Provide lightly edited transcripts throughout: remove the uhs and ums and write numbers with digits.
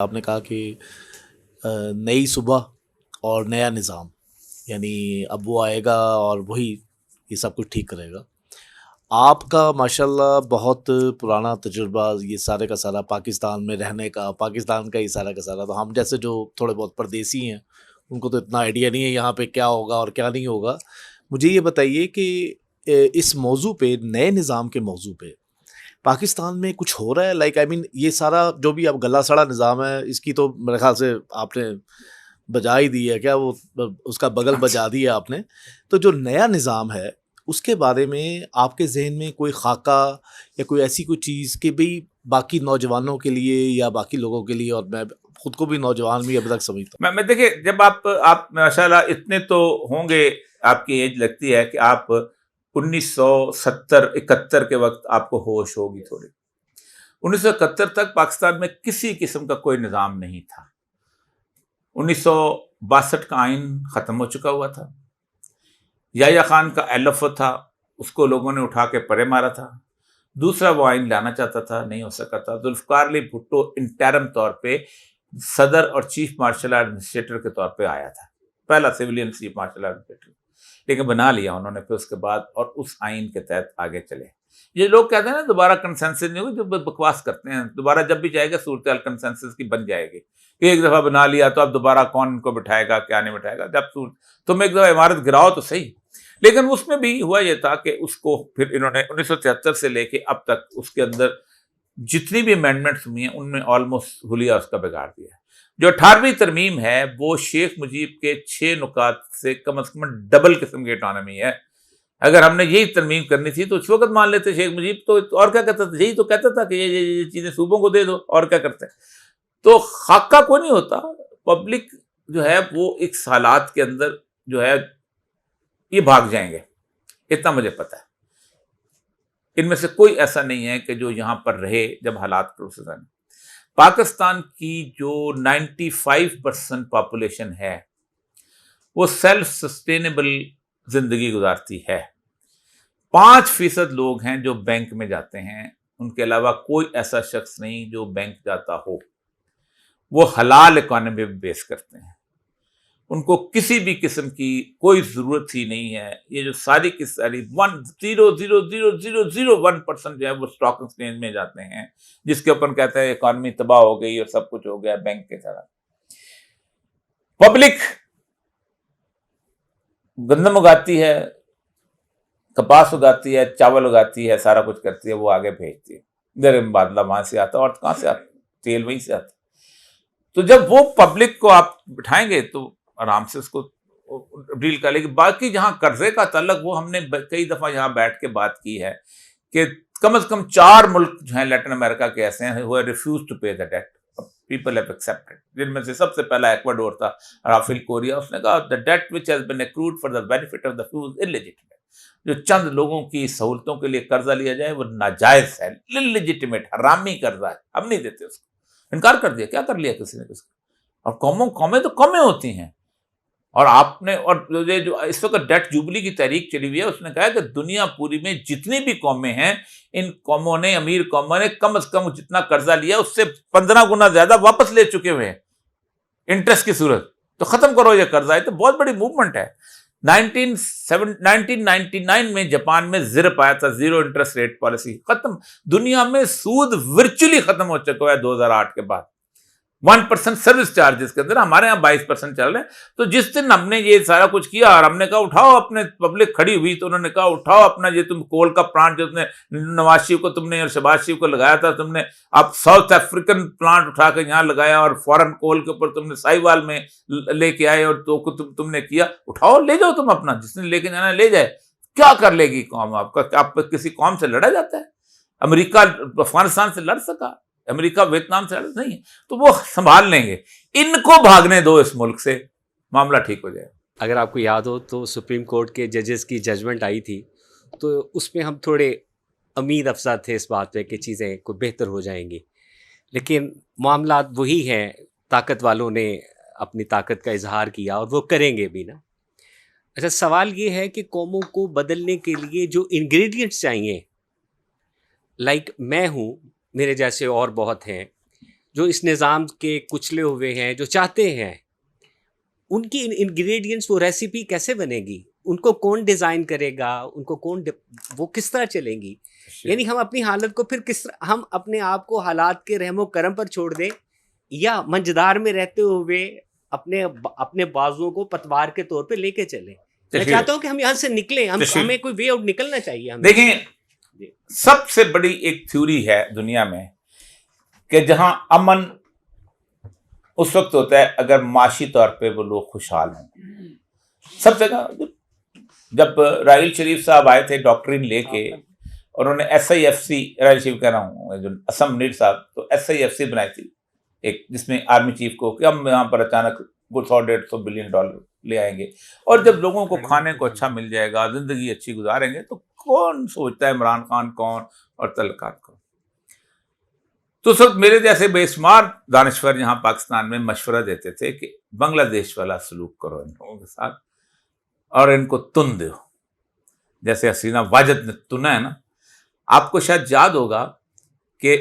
آپ نے کہا کہ نئی صبح اور نیا نظام، یعنی اب وہ آئے گا اور وہی یہ سب کچھ ٹھیک کرے گا. آپ کا ماشاءاللہ بہت پرانا تجربہ یہ سارے کا سارا پاکستان میں رہنے کا، پاکستان کا یہ سارا کا سارا. تو ہم جیسے جو تھوڑے بہت پردیسی ہیں ان کو تو اتنا آئیڈیا نہیں ہے یہاں پہ کیا ہوگا اور کیا نہیں ہوگا. مجھے یہ بتائیے کہ اس موضوع پہ، نئے نظام کے موضوع پہ پاکستان میں کچھ ہو رہا ہے؟ لائک آئی مین یہ سارا جو بھی اب گلا سڑا نظام ہے اس کی تو میرے خیال سے آپ نے بجا ہی دی ہے، کیا وہ اس کا بغل بجا دیا آپ نے. تو جو نیا نظام ہے اس کے بارے میں آپ کے ذہن میں کوئی خاکہ یا کوئی ایسی کوئی چیز کہ بھئی باقی نوجوانوں کے لیے یا باقی لوگوں کے لیے، اور میں خود کو بھی نوجوان بھی ابھی تک سمجھتا میں دیکھیں، جب آپ ماشاءاللہ اتنے تو ہوں گے، آپ کی ایج لگتی ہے کہ آپ 1970-71 کے وقت آپ کو ہوش ہوگی تھوڑی. 1971 تک پاکستان میں کسی قسم کا کوئی نظام نہیں تھا. 1962 کا آئین ختم ہو چکا ہوا تھا. یحییٰ خان کا ایلف تھا، اس کو لوگوں نے اٹھا کے پرے مارا تھا. دوسرا وہ آئین لانا چاہتا تھا، نہیں ہو سکا تھا. ذوالفقار علی بھٹو انٹرم طور پہ صدر اور چیف مارشل ایڈمنسٹریٹر کے طور پہ آیا تھا، پہلا سویلین چیف مارشل ایڈمنسٹریٹر، لیکن بنا لیا انہوں نے پھر اس کے بعد، اور اس آئین کے تحت آگے چلے. یہ لوگ کہتے ہیں نا دوبارہ کنسنسس نہیں ہوگی، جو بکواس کرتے ہیں. دوبارہ جب بھی جائے گا صورتحال کنسنسس کی بن جائے گی. ایک دفعہ بنا لیا تو اب دوبارہ کون ان کو بٹھائے گا، کیا نہیں بٹھائے گا. جب تم ایک دفعہ عمارت گراؤ تو صحیح. لیکن اس میں بھی ہوا یہ تھا کہ اس کو پھر انہوں نے 1973 سے لے کے اب تک اس کے اندر جتنی بھی امینڈمنٹس ہوئی ہیں ان میں آلموسٹ حلیہ اس کا بگاڑ دیا ہے. جو 18ویں ترمیم ہے وہ شیخ مجیب کے 6 نکات سے کم از کم ڈبل قسم کی اٹانومی ہے. اگر ہم نے یہی ترمیم کرنی تھی تو اس وقت مان لیتے شیخ مجیب تو، اور کیا کہتا تھا؟ یہی تو کہتا تھا کہ یہ چیزیں صوبوں کو دے دو، اور کیا کرتے ہیں. تو خاکہ کوئی نہیں ہوتا. پبلک جو ہے وہ ایک حالات کے اندر جو ہے یہ بھاگ جائیں گے، اتنا مجھے پتا ہے. ان میں سے کوئی ایسا نہیں ہے کہ جو یہاں پر رہے جب حالات پروسیس ہیں. پاکستان کی جو 95% پاپولیشن ہے وہ سیلف سسٹینیبل زندگی گزارتی ہے. 5% لوگ ہیں جو بینک میں جاتے ہیں، ان کے علاوہ کوئی ایسا شخص نہیں جو بینک جاتا ہو. وہ حلال اکانومی پہ بیس کرتے ہیں، ان کو کسی بھی قسم کی کوئی ضرورت ہی نہیں ہے. یہ جو ساری کی ساری 0.00001% جو ہے وہ اسٹاک ایکسچینج میں جاتے ہیں، جس کے اوپر کہتے ہیں اکانومی تباہ ہو گئی اور سب کچھ ہو گیا بینک کے طرح. پبلک گندم اگاتی ہے، کپاس اگاتی ہے، چاول اگاتی ہے، سارا کچھ کرتی ہے، وہ آگے بھیجتی ہے. درہم بادلہ وہاں سے آتا ہے، اور کہاں سے آتا؟ تیل وہیں سے آتا. تو جب وہ پبلک کو آپ بٹھائیں گے تو آرام سے اس کو ڈیل کر لے گی. باقی جہاں قرضے کا تعلق، وہ ہم نے کئی دفعہ یہاں بیٹھ کے بات کی ہے کہ کم از کم 4 ملک جو ہیں لیٹن امریکہ کے ایسے ہیں who have refused to pay the debt. People have accepted. جن میں سے سب سے پہلا ایکواڈور تھا، رافیل کوریا. اس نے کہا the debt which has been accrued for the benefit of the few is illegitimate. جو چند لوگوں کی سہولتوں کے لیے قرضہ لیا جائے وہ ناجائز ہے، illegitimate، حرامی قرضہ ہے، ہم نہیں دیتے اس کو. انکار کر دیا. کیا کر لیا کسی نے اس کو؟ اور قومیں تو قومیں ہوتی ہیں. اور آپ نے، اور یہ جو اس وقت ڈیٹ جوبلی کی تحریک چلی ہوئی ہے، اس نے کہا کہ دنیا پوری میں جتنی بھی قومیں ہیں، ان قوموں نے، امیر قوموں نے کم از کم جتنا قرضہ لیا اس سے 15 گنا زیادہ واپس لے چکے ہوئے ہیں انٹرسٹ کی صورت. تو ختم کرو یہ قرضہ. ہے تو بہت بڑی موومنٹ ہے. 1999 میں جاپان میں زرپ آیا تھا، زیرو انٹرسٹ ریٹ پالیسی. ختم. دنیا میں سود ورچولی ختم ہو چکا ہے 2008 کے بعد. 1% سروس چارجز کے اندر، ہمارے یہاں 22% چل رہے ہیں. تو جس دن ہم نے یہ سارا کچھ کیا اور ہم نے کہا اٹھاؤ اپنے، پبلک کھڑی ہوئی تو انہوں نے کہا اٹھاؤ اپنا یہ تم کول کا پلانٹ جو تم نے نواز شریف کو تم نے اور شہباز شریف کو لگایا تھا، تم نے اب ساؤتھ افریقن پلانٹ اٹھا کے یہاں لگایا اور فورن کول کے اوپر تم نے سائی وال میں لے کے آئے، اور تو تم نے کیا. اٹھاؤ لے جاؤ تم اپنا، جس نے لے کے جانا لے جائے. کیا کر لے گی قوم آپ کا؟ آپ کسی قوم سے لڑا جاتا ہے؟ امریکہ افغانستان سے لڑ سکا؟ امریکہ ویتنام سے نہیں. تو وہ سنبھال لیں گے. ان کو بھاگنے دو اس ملک سے، معاملہ ٹھیک ہو جائے. اگر آپ کو یاد ہو تو سپریم کورٹ کے ججز کی ججمنٹ آئی تھی، تو اس میں ہم تھوڑے امید افزا تھے اس بات پہ کہ چیزیں کو بہتر ہو جائیں گی، لیکن معاملات وہی ہیں. طاقت والوں نے اپنی طاقت کا اظہار کیا اور وہ کریں گے بھی نا. اچھا، سوال یہ ہے کہ قوموں کو بدلنے کے لیے جو انگریڈینٹس چاہیے، لائک میں ہوں، میرے جیسے اور بہت ہیں جو اس نظام کے کچلے ہوئے ہیں، جو چاہتے ہیں، ان کی انگریڈینٹس، وہ ریسیپی کیسے بنے گی؟ ان کو کون ڈیزائن کرے گا؟ ان کو وہ کس طرح چلیں گی؟ یعنی ہم اپنی حالت کو پھر کس طرح، ہم اپنے آپ کو حالات کے رحم و کرم پر چھوڑ دیں، یا منجدار میں رہتے ہوئے اپنے بازوؤں کو پتوار کے طور پہ لے کے چلیں؟ میں چاہتا ہوں کہ ہم یہاں سے نکلیں، ہمیں کوئی وے آؤٹ نکلنا چاہیے ہمیں. دیکھیں، سب سے بڑی ایک تھیوری ہے دنیا میں کہ جہاں امن اس وقت ہوتا ہے اگر معاشی طور پہ وہ لوگ خوشحال ہوں. سب جگہ جب راحیل شریف صاحب آئے تھے ڈاکٹرین لے کے، انہوں نے S I F C, Raheel Sharif کہہ رہا ہوں جو اسم منیر صاحب، تو ایس آئی ایف سی بنائی تھی ایک، جس میں آرمی چیف کو کہ ہم یہاں پر اچانک $100-150 بلین لے آئیں گے، اور جب لوگوں کو کھانے کو اچھا مل جائے گا، زندگی اچھی گزاریں گے، تو کون سوچتا ہے عمران خان کون اور تعلقات کون. تو اس وقت میرے جیسے بے شمار دانشور یہاں پاکستان میں مشورہ دیتے تھے کہ بنگلہ دیش والا سلوک کرو ان لوگوں کے ساتھ اور ان کو تن دو، جیسے حسینہ واجد نے تنا ہے نا. آپ کو شاید یاد ہوگا کہ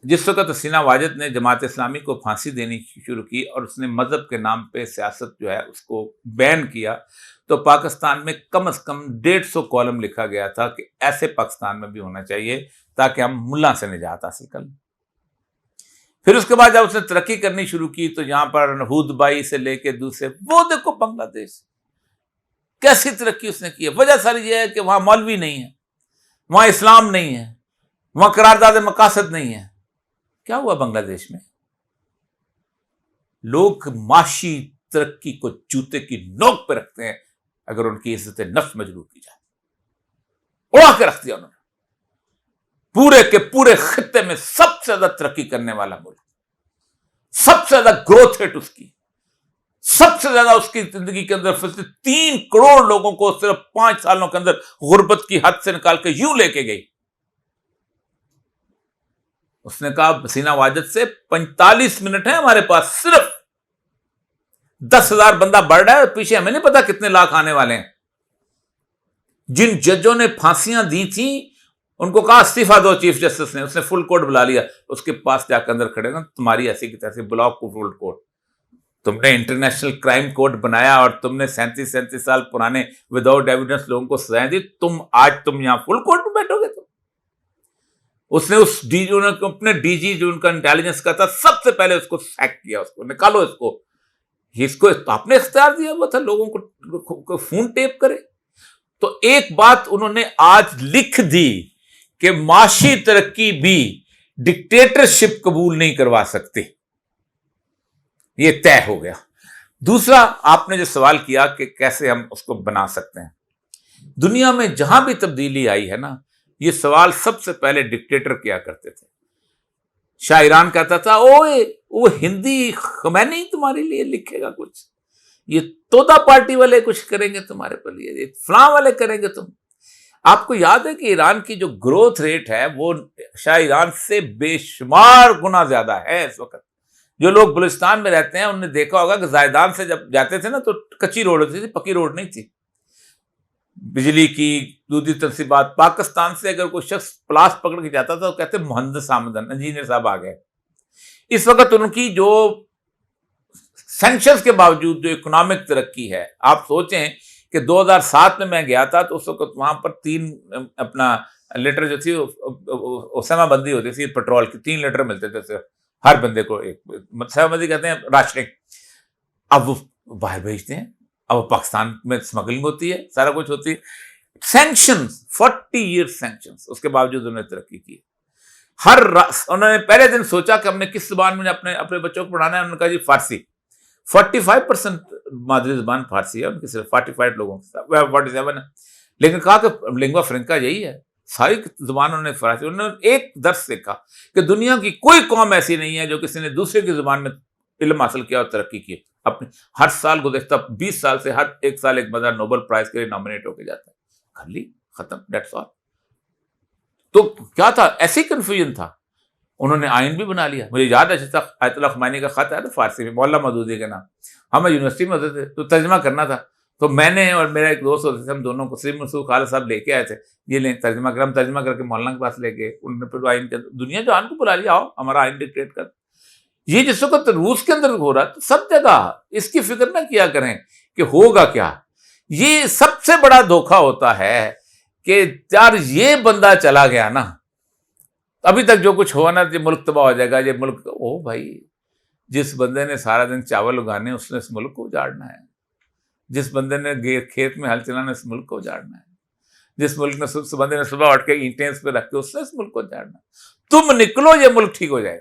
جس وقت حسینہ واجد نے جماعت اسلامی کو پھانسی دینی شروع کی اور اس نے مذہب کے نام پہ سیاست جو ہے اس کو بین کیا، تو پاکستان میں کم از کم 150 کالم لکھا گیا تھا کہ ایسے پاکستان میں بھی ہونا چاہیے تاکہ ہم ملا سے نجات حاصل کر لیں. پھر اس کے بعد جب اس نے ترقی کرنی شروع کی تو یہاں پر ہود بائی سے لے کے دوسرے، وہ دیکھو بنگلہ دیش کیسی ترقی اس نے کی ہے. وجہ ساری یہ ہے کہ وہاں مولوی نہیں ہے، وہاں اسلام نہیں ہے، وہاں قرارداد مقاصد نہیں ہے. کیا ہوا بنگلہ دیش میں؟ لوگ معاشی ترقی کو جوتے کی نوک پہ رکھتے ہیں اگر ان کی عزت نفس مجروح کی جائے. اڑا کے رکھ دیا انہوں نے. پورے کے پورے خطے میں سب سے زیادہ ترقی کرنے والا ملک، سب سے زیادہ گروتھ ریٹ اس کی، سب سے زیادہ اس کی زندگی کے اندر 3 کروڑ لوگوں کو صرف 5 سالوں کے اندر غربت کی حد سے نکال کے یوں لے کے گئی. اس نے کہا حسینہ واجد سے 45 منٹ ہیں ہمارے پاس، صرف 10,000 بندہ بڑھ رہا ہے، پیچھے ہمیں نہیں پتا کتنے لاکھ آنے والے ہیں. جن ججوں نے پھانسیاں دی تھیں ان کو کہا استعفیٰ دو چیف جسٹس نے، اس نے فل کوٹ بلا لیا، اس کے پاس جا کے اندر کھڑے نا، تمہاری ایسی کی تیسی بلاؤ کو فل کوٹ، تم نے انٹرنیشنل کرائم کوڈ بنایا اور تم نے 37 سال پرانے وداؤٹ ایویڈنس لوگوں کو سزائیں دی، آج تم یہاں فل کوٹ میں بیٹھو گے. تو اس نے اس ڈی جی، اپنے ڈی جی جو ان کا انٹیلیجنس کا تھا، سب سے پہلے اس کو سیک کیا، اس کو نکالو، اس کو آپ نے اختیار دیا ہوا تھا لوگوں کو فون ٹیپ کرے. تو ایک بات انہوں نے آج لکھ دی کہ معاشی ترقی بھی ڈکٹیٹرشپ قبول نہیں کروا سکتے، یہ طے ہو گیا. دوسرا آپ نے جو سوال کیا کہ کیسے ہم اس کو بنا سکتے ہیں، دنیا میں جہاں بھی تبدیلی آئی ہے نا، یہ سوال سب سے پہلے ڈکٹیٹر کیا کرتے تھے. شاہ ایران کہتا تھا اوے وہ ہندی خمینی تمہارے لیے لکھے گا کچھ، یہ تودا پارٹی والے کچھ کریں گے تمہارے پر، یہ فلاں والے کریں گے تم. آپ کو یاد ہے کہ ایران کی جو گروتھ ریٹ ہے وہ شاہ ایران سے بے شمار گنا زیادہ ہے اس وقت. جو لوگ بلوچستان میں رہتے ہیں انہوں نے دیکھا ہوگا کہ زائدان سے جب جاتے تھے نا تو کچی روڈ ہوتی تھی، پکی روڈ نہیں تھی، بجلی کی دودھی تنصیبات. پاکستان سے اگر کوئی شخص پلاس پکڑ کے جاتا تھا تو کہتے مہندس آمدن، انجینئر صاحب آ گئے. اس وقت ان کی جو سینکشنز کے باوجود جو اکنامک ترقی ہے، آپ سوچیں کہ 2007 میں میں گیا تھا تو اس وقت وہاں پر 3 اپنا لیٹر جو تھی سما بندی ہوتی تھی پیٹرول کی، 3 لیٹر ملتے تھے صرف ہر بندے کو، ایک سما بندی کہتے ہیں راشننگ. اب وہ باہر بھیجتے ہیں، اب پاکستان میں اسمگلنگ ہوتی ہے، سارا کچھ ہوتی ہے. سینکشنز 40 ایئر سینکشنز، اس کے باوجود انہوں نے ترقی کی. انہوں نے پہلے دن سوچا کہ ہم نے کس زبان میں اپنے بچوں کو پڑھانا ہے، انہوں نے کہا جی فارسی. 45% مادری زبان فارسی ہے ان کی، صرف 45 لوگوں کی 47 ہے، لیکن کہا کہ لنگوا فرنکا یہی ہے، ساری زبان انہوں نے فارسی. انہوں نے ایک درس سیکھا کہ دنیا کی کوئی قوم ایسی نہیں ہے جو کسی نے دوسرے کی زبان میں علم حاصل کیا اور ترقی کی. اپنے ہر سال گزشتہ 20 سال سے ہر ایک سال ایک بندہ نوبل پرائز کے لیے نامنیٹ ہو کے جاتا ہے. کر لی، ختم، دیٹس آل. تو کیا تھا، ایسی کنفیوژن تھا. انہوں نے آئین بھی بنا لیا. مجھے یاد ہے آیت اللہ خمینی کا خط ہے فارسی میں، مولانا مودودی کے نام. ہم یونیورسٹی میں ہوتے تھے تو ترجمہ کرنا تھا، تو میں نے اور میرا ایک دوست ہوتے تھے، ہم دونوں کو سلیم منصور خالد صاحب لے کے آئے تھے، یہ لیں ترجمہ کر. ہم ترجمہ کر کے مولانا کے پاس لے گئے، انہوں نے پھر آئین دنیا جہان کو بلا لیا، آؤ ہمارا آئین ڈکٹیٹ کر. یہ جس وقت روس کے اندر ہو رہا ہے تو سب جگہ اس کی فکر نہ کیا کریں کہ ہوگا کیا. یہ سب سے بڑا دھوکہ ہوتا ہے کہ یار یہ بندہ چلا گیا نا, ابھی تک جو کچھ ہوا نا, یہ ملک تباہ ہو جائے گا, یہ ملک, او بھائی جس بندے نے سارا دن چاول اگانے اس نے اس ملک کو اجاڑنا ہے, جس بندے نے کھیت میں ہل چلانا اس ملک کو اجاڑنا ہے, جس ملک نے بندے نے صبح اٹھ کے اینٹیں اس پہ رکھ کے اس نے اس ملک کو اجاڑنا ہے. تم نکلو یہ ملک ٹھیک ہو جائے گا.